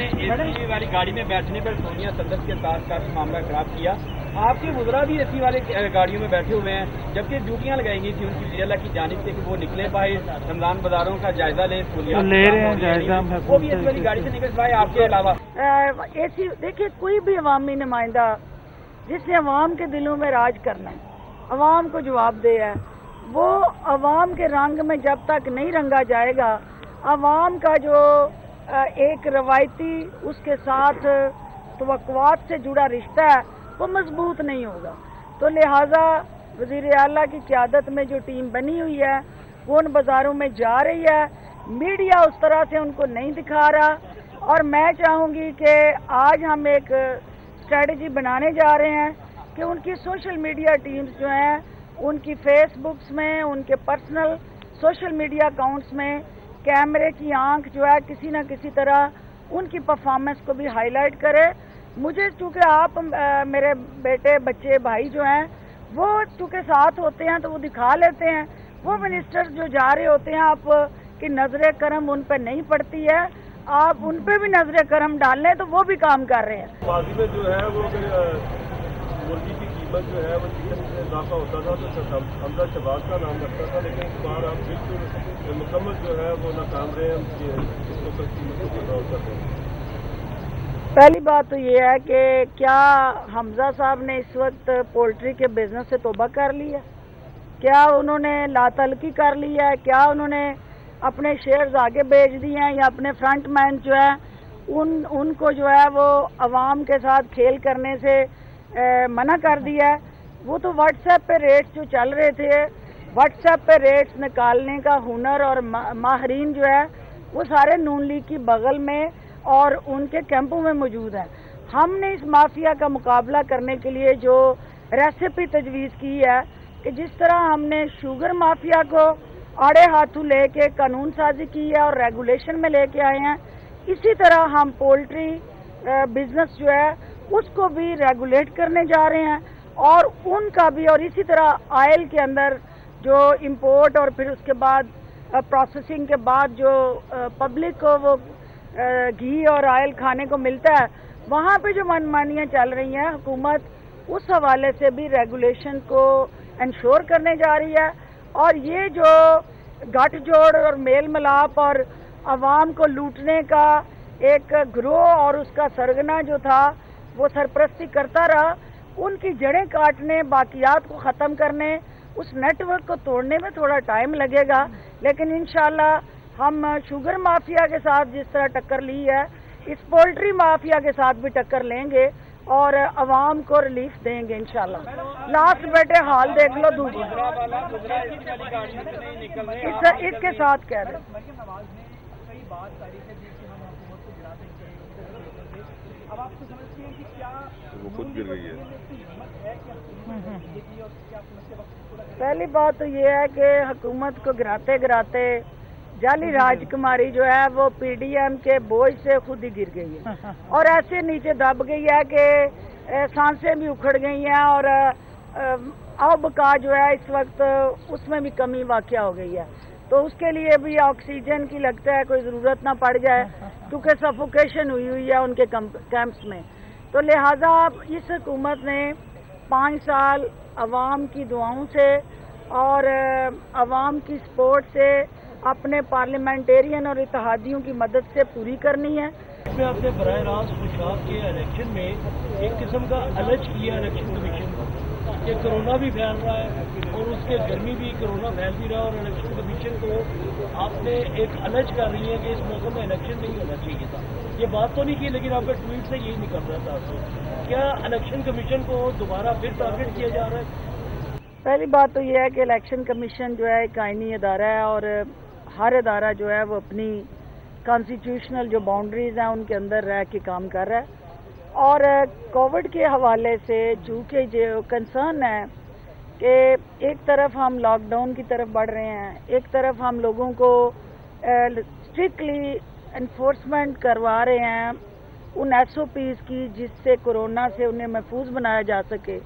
AC वाली गाड़ी में बैठने पर सोनिया संसद के साथ काफी मामला खराब किया। आपके वज़रा भी एसी वाले गाड़ियों में बैठे हुए हैं, जबकि ड्यूटियां लगाई गई थी उनकी वज़ीर की जानिब से कि वो निकले बाहर रमजान बाजारों का जायजा ले रहे हैं जायजा, वो भी एसी वाली गाड़ी से निकल पाए। आपके अलावा एसी देखिए, कोई भी अवामी नुमाइंदा जिसने अवाम के दिलों में राज करना है, अवाम को जवाब दे है, वो अवाम के रंग में जब तक नहीं रंगा जाएगा, अवाम का जो एक रवायती उसके साथ तवक्कुआत से जुड़ा रिश्ता है वो मजबूत नहीं होगा। तो लिहाजा वज़ीर आला की क़यादत में जो टीम बनी हुई है वो उन बाज़ारों में जा रही है। मीडिया उस तरह से उनको नहीं दिखा रहा, और मैं चाहूँगी कि आज हम एक स्ट्रेटजी बनाने जा रहे हैं कि उनकी सोशल मीडिया टीम्स जो हैं उनकी फेसबुक्स में, उनके पर्सनल सोशल मीडिया अकाउंट्स में कैमरे की आंख जो है किसी न किसी तरह उनकी परफॉर्मेंस को भी हाईलाइट करे। मुझे चूँकि आप मेरे बेटे बच्चे भाई जो हैं वो चूँकि साथ होते हैं तो वो दिखा लेते हैं, वो मिनिस्टर्स जो जा रहे होते हैं आप की नजर करम उन पर नहीं पड़ती है, आप उन पे भी नजर करम डाल लें तो वो भी काम कर रहे हैं। माजी में जो है वो मुर्गी की कीमत जो है वो चिकन से इजाफा होता था तो हमजा शहबाज का नाम रखता था, लेकिन इस बार आप बिल्कुल मुकम्मल जो है वो नाकाम रहे हैं कीमतों को कंट्रोल कर रहे हैं। पहली बात तो ये है कि क्या हमजा साहब ने इस वक्त पोल्ट्री के बिजनेस से तौबा कर ली है? क्या उन्होंने लातलकी कर ली है? क्या उन्होंने अपने शेयर्स आगे बेच दिए हैं, या अपने फ्रंट मैन जो है उनको जो है वो अवाम के साथ खेल करने से मना कर दिया है? वो तो व्हाट्सएप पे रेट्स जो चल रहे थे, व्हाट्सएप पे रेट्स निकालने का हुनर और माहरीन जो है वो सारे नून लीग की बगल में और उनके कैंपों में मौजूद है। हमने इस माफिया का मुकाबला करने के लिए जो रेसिपी तजवीज़ की है कि जिस तरह हमने शुगर माफिया को आड़े हाथों लेके कानून साजी की है और रेगुलेशन में लेके आए हैं, इसी तरह हम पोल्ट्री बिजनेस जो है उसको भी रेगुलेट करने जा रहे हैं, और उनका भी, और इसी तरह ऑयल के अंदर जो इंपोर्ट और फिर उसके बाद प्रोसेसिंग के बाद जो पब्लिक को वो घी और ऑयल खाने को मिलता है, वहाँ पे जो मनमानियाँ चल रही हैं, हुकूमत उस हवाले से भी रेगुलेशन को इंश्योर करने जा रही है। और ये जो गठजोड़ और मेल मिलाप और आवाम को लूटने का एक गिरोह और उसका सरगना जो था वो सरपरस्ती करता रहा, उनकी जड़ें काटने, बाकियात को ख़त्म करने, उस नेटवर्क को तोड़ने में थोड़ा टाइम लगेगा, लेकिन इंशाल्लाह हम शुगर माफिया के साथ जिस तरह टक्कर ली है, इस पोल्ट्री माफिया के साथ भी टक्कर लेंगे और अवाम को रिलीफ देंगे इंशाल्लाह। लास्ट बेटे हाल देख लो दूसरा, इसके साथ कह रहे वो खुद गिर गई है। पहली बात तो ये है कि हुकूमत को गिराते गिराते जाली राजकुमारी जो है वो पीडीएम के बोझ से खुद ही गिर गई है और ऐसे नीचे दब गई है कि सांसें भी उखड़ गई हैं, और अब का जो है इस वक्त उसमें भी कमी वाक़या हो गई है। तो उसके लिए भी ऑक्सीजन की लगता है कोई ज़रूरत ना पड़ जाए, क्योंकि सफोकेशन हुई है उनके कैंप्स में। तो लिहाजा इस हुकूमत ने 5 साल अवाम की दुआओं से और अवाम की सपोर्ट से अपने पार्लियामेंटेरियन और इत्तेहादियों की मदद से पूरी करनी है। इसमें आपने बराह रास्त खुशाब के इलेक्शन में एक किस्म का अलर्ट किया इलेक्शन कमीशन को कि कोरोना भी फैल रहा है और उसके गर्मी भी, कोरोना फैल भी रहा है, और इलेक्शन कमीशन को आपने एक अलर्ट कर रही है कि इस मौसम में इलेक्शन नहीं होना चाहिए था। ये बात तो नहीं की, लेकिन आपके ट्वीट से यही निकल रहा था। क्या इलेक्शन कमीशन को दोबारा फिर टारगेट किया जा रहा है? पहली बात तो यह है कि इलेक्शन कमीशन जो है एक आईनी अदारा है, और हर अदारा जो है वो अपनी कॉन्स्टिट्यूशनल जो बाउंड्रीज हैं उनके अंदर रह के काम कर रहा है। और कोविड के हवाले से चूँकि जो कंसर्न है कि एक तरफ हम लॉकडाउन की तरफ बढ़ रहे हैं, एक तरफ हम लोगों को स्ट्रिक्टली एनफोर्समेंट करवा रहे हैं उन SOPs की जिससे कोरोना से उन्हें महफूज बनाया जा सके,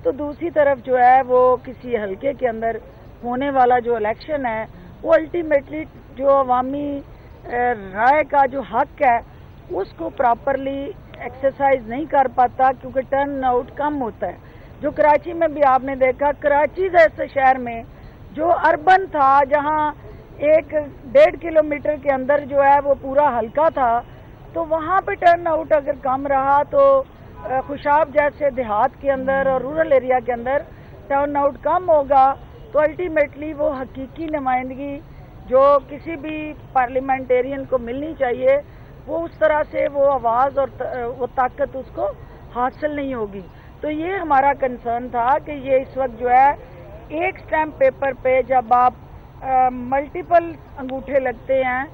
तो दूसरी तरफ जो है वो किसी हलके के अंदर होने वाला जो इलेक्शन है वो अल्टीमेटली जो अवामी राय का जो हक है اس کو پراپرلی ایکسرسائز نہیں کر پاتا کیونکہ ٹرن آؤٹ کم ہوتا ہے. جو کراچی میں بھی آپ نے دیکھا، کراچی جیسے شہر میں جو اربن تھا، جہاں 1-1.5 کلومیٹر کے اندر جو ہے وہ پورا حلقہ تھا، تو وہاں پہ ٹرن آؤٹ اگر کم رہا تو خوشاب جیسے دیہات کے اندر اور رورل ایریا کے اندر ٹرن آؤٹ کم ہوگا، تو الٹیمیٹلی وہ حقیقی نمائندگی جو کسی بھی پارلیمنٹیرین کو ملنی چاہیے، وہ اس طرح سے وہ آواز اور وہ طاقت اس کو حاصل نہیں ہوگی. تو یہ ہمارا کنسرن تھا کہ یہ اس وقت جو ہے ایک سٹیمپ پیپر پہ جب آپ ملٹیپل انگوٹھے لگتے ہیں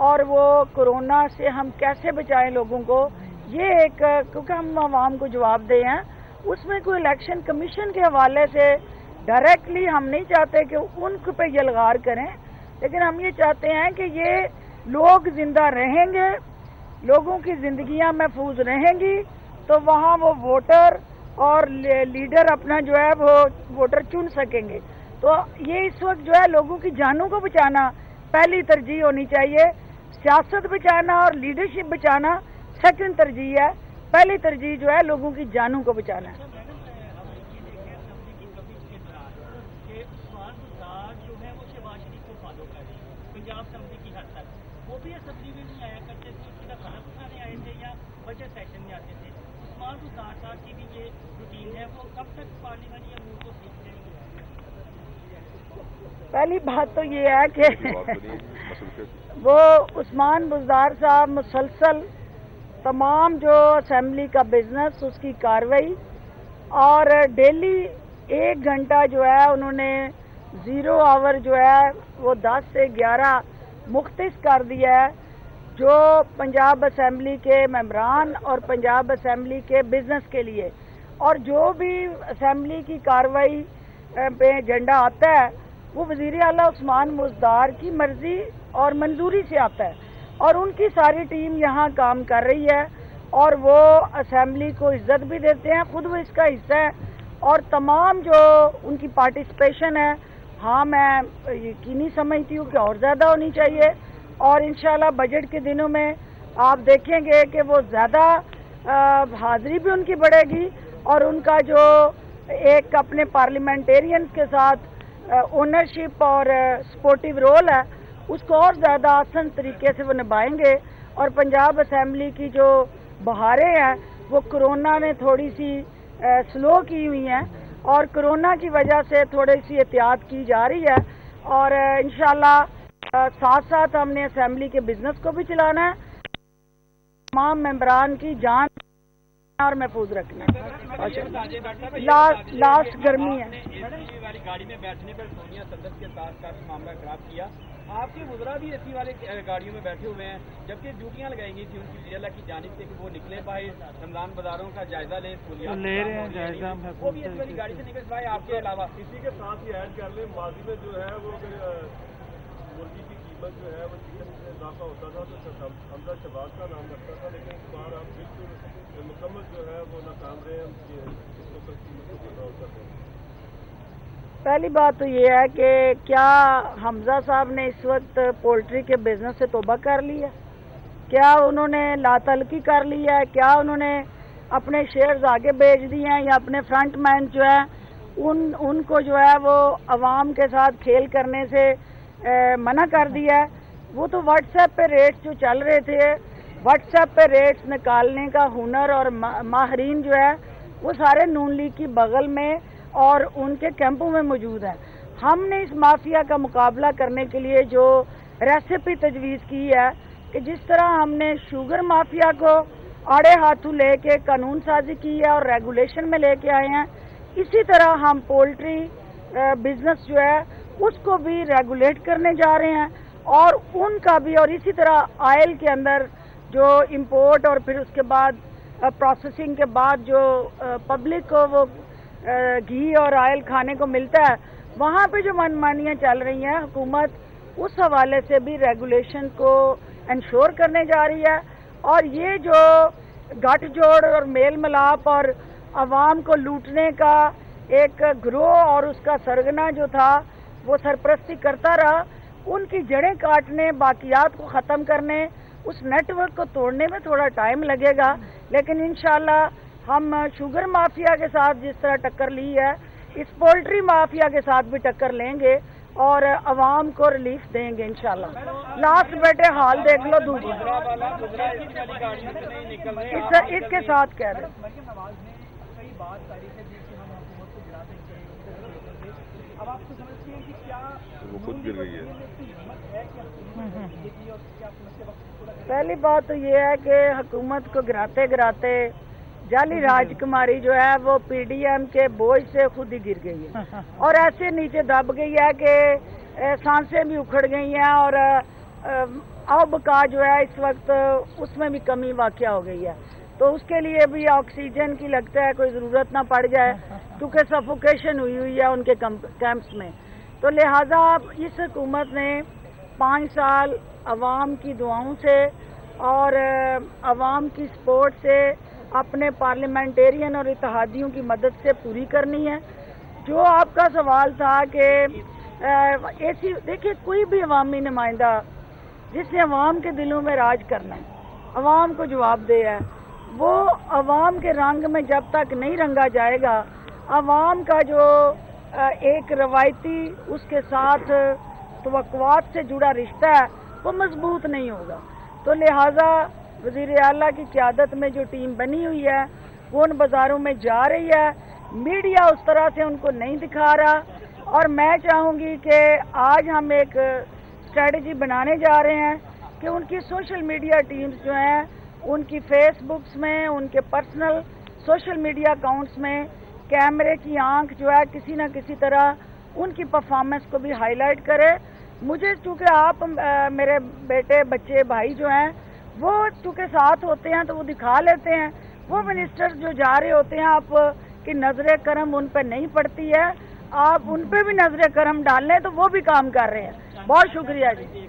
اور وہ کورونا سے ہم کیسے بچائیں لوگوں کو، یہ ایک کیونکہ ہم عوام کو جواب دے ہیں، اس میں کوئی الیکشن کمیشن کے حوالے سے ڈائریکٹلی ہم نہیں چاہتے کہ ان پہ یلغار کریں، لیکن ہم یہ چاہتے ہیں کہ یہ لوگ زندہ رہیں گے، لوگوں کی زندگیاں محفوظ رہیں گی، تو وہاں وہ ووٹر اور لیڈر اپنا جو ہے وہ ووٹر چن سکیں گے. تو یہ اس وقت جو ہے لوگوں کی جانوں کو بچانا پہلی ترجیح ہونی چاہیے. سیاست بچانا اور لیڈرشپ بچانا سیکنڈ ترجیح ہے. پہلی ترجیح جو ہے لوگوں کی جانوں کو بچانا ہے. پہلی بات تو یہ ہے کہ وہ عثمان بزدار صاحب مسلسل تمام جو اسمبلی کا بزنس، اس کی کارروائی، اور ڈیلی 1 گھنٹہ جو ہے انہوں نے 0 آور جو ہے وہ 10 سے 11 مختص کر دیا ہے جو پنجاب اسمبلی کے ممبران اور پنجاب اسمبلی کے بزنس کے لیے. اور جو بھی اسمبلی کی کارروائی پہ ایجنڈا آتا ہے وہ وزیر اعلیٰ عثمان بزدار کی مرضی اور منظوری سے آتا ہے، اور ان کی ساری ٹیم یہاں کام کر رہی ہے اور وہ اسمبلی کو عزت بھی دیتے ہیں، خود وہ اس کا حصہ ہے، اور تمام جو ان کی پارٹیسپیشن ہے، ہاں میں یقینی سمجھتی ہوں کہ اور زیادہ ہونی چاہیے. اور انشاءاللہ بجٹ کے دنوں میں آپ دیکھیں گے کہ وہ زیادہ حاضری بھی ان کی بڑھے گی، اور ان کا جو ایک اپنے پارلیمنٹیرینز کے ساتھ اونرشپ اور سپورٹیو رول ہے اس کو اور زیادہ آسان طریقے سے وہ نبھائیں گے. اور پنجاب اسمبلی کی جو بہاریں ہیں وہ کورونا نے تھوڑی سی سلو کی ہوئی ہیں، اور کورونا کی وجہ سے تھوڑی سی احتیاط کی جا رہی ہے، اور انشاءاللہ ساتھ ساتھ ہم نے اسمبلی کے بزنس کو بھی چلانا ہے، تمام ممبران کی جان اور محفوظ رکھنا ہے. لاسٹ گرمی ہے. والی گاڑی میں بیٹھنے پر سونیا صدر کے ساتھ کافی معاملہ خراب کیا. آپ کے وزراء بھی اسی والے گاڑیوں میں بیٹھے ہوئے ہیں، جبکہ ڈیوٹیاں لگائی گئی تھیں ان کی وزیر اللہ کی جانب سے کہ وہ نکلے باہر رمضان بازاروں کا جائزہ لیں، لے رہے ہیں جائزہ، وہ بھی اسی والی گاڑی سے نکل پائے. آپ کے علاوہ اسی کے ساتھ ہی ایڈ کر لیں، ماضی میں جو ہے وہ مرغی کی قیمت جو ہے وہ چکن سے اضافہ ہوتا تھا تو حمزہ شہباز کا نام لگتا تھا، لیکن اس بار آپ بالکل مکمل جو ہے وہ ناکام رہے ہیں اس کو قیمت کو کنٹرول کرتے ہیں. پہلی بات تو یہ ہے کہ کیا حمزہ صاحب نے اس وقت پولٹری کے بزنس سے توبہ کر لی ہے؟ کیا انہوں نے لا تلقی کر لی ہے؟ کیا انہوں نے اپنے شیئرز آگے بیچ دیے ہیں، یا اپنے فرنٹ مین جو ہے ان کو جو ہے وہ عوام کے ساتھ کھیل کرنے سے منع کر دیا ہے؟ وہ تو واٹس ایپ پہ ریٹس جو چل رہے تھے، واٹس ایپ پہ ریٹس نکالنے کا ہنر اور ماہرین جو ہے وہ سارے نون لیگ کی بغل میں اور ان کے کیمپوں میں موجود ہیں. ہم نے اس مافیا کا مقابلہ کرنے کے لیے جو ریسیپی تجویز کی ہے کہ جس طرح ہم نے شوگر مافیا کو آڑے ہاتھوں لے کے قانون سازی کی ہے اور ریگولیشن میں لے کے آئے ہیں، اسی طرح ہم پولٹری بزنس جو ہے اس کو بھی ریگولیٹ کرنے جا رہے ہیں، اور ان کا بھی، اور اسی طرح آئل کے اندر جو امپورٹ اور پھر اس کے بعد پروسیسنگ کے بعد جو پبلک کو وہ گھی اور آئل کھانے کو ملتا ہے، وہاں پہ جو منمانیاں چل رہی ہیں، حکومت اس حوالے سے بھی ریگولیشن کو انشور کرنے جا رہی ہے. اور یہ جو گٹھ جوڑ اور میل ملاپ اور عوام کو لوٹنے کا ایک گروہ اور اس کا سرگنا جو تھا وہ سرپرستی کرتا رہا، ان کی جڑیں کاٹنے، باقیات کو ختم کرنے उस नेटवर्क को तोड़ने में थोड़ा टाइम लगेगा, लेकिन इंशाल्लाह हम शुगर माफिया के साथ जिस तरह टक्कर ली है, इस पोल्ट्री माफिया के साथ भी टक्कर लेंगे और अवाम को रिलीफ देंगे इंशाल्लाह। लास्ट बेटे हाल देख लो दूसरा इसके साथ कह रहे वो खुद गिर गई है। पहली बात तो ये है कि हुकूमत को गिराते गिराते जाली राजकुमारी जो है वो पीडीएम के बोझ से खुद ही गिर गई है और ऐसे नीचे दब गई है कि सांसें भी उखड़ गई हैं और अब का जो है इस वक्त उसमें भी कमी वाक़या हो गई है। तो उसके लिए भी ऑक्सीजन की लगता है कोई ज़रूरत ना पड़ जाए, क्योंकि सफोकेशन हुई है उनके कैंप्स में। तो लिहाजा इस हुकूमत ने 5 साल अवाम की दुआओं से और अवाम की सपोर्ट से अपने पार्लियामेंटेरियन और इत्तेहादियों की मदद से पूरी करनी है। जो आपका सवाल था कि ऐसी देखिए, कोई भी अवामी नुमाइंदा जिसने अवाम के दिलों में राज करना है, अवाम को जवाबदेह है, वो अवाम के रंग में जब तक नहीं रंगा जाएगा, अवाम का जो एक रवायती उसके साथ तवक्कुआत से जुड़ा रिश्ता है वो मजबूत नहीं होगा। तो लिहाजा वज़ीर आला की क़यादत में जो टीम बनी हुई है वो उन बाज़ारों में जा रही है, मीडिया उस तरह से उनको नहीं दिखा रहा। और मैं चाहूँगी कि आज हम एक स्ट्रेटजी बनाने जा रहे हैं कि उनकी सोशल मीडिया टीम्स जो हैं उनकी फेसबुक्स में, उनके पर्सनल सोशल मीडिया अकाउंट्स में कैमरे की आंख जो है किसी न किसी तरह उनकी परफॉर्मेंस को भी हाईलाइट करे। मुझे चूँकि आप मेरे बेटे बच्चे भाई जो हैं वो चूँकि साथ होते हैं तो वो दिखा लेते हैं, वो मिनिस्टर्स जो जा रहे होते हैं आप की नजर करम उन पर नहीं पड़ती है, आप उन पे भी नजर करम डाल लें तो वो भी काम कर रहे हैं। बहुत शुक्रिया जी।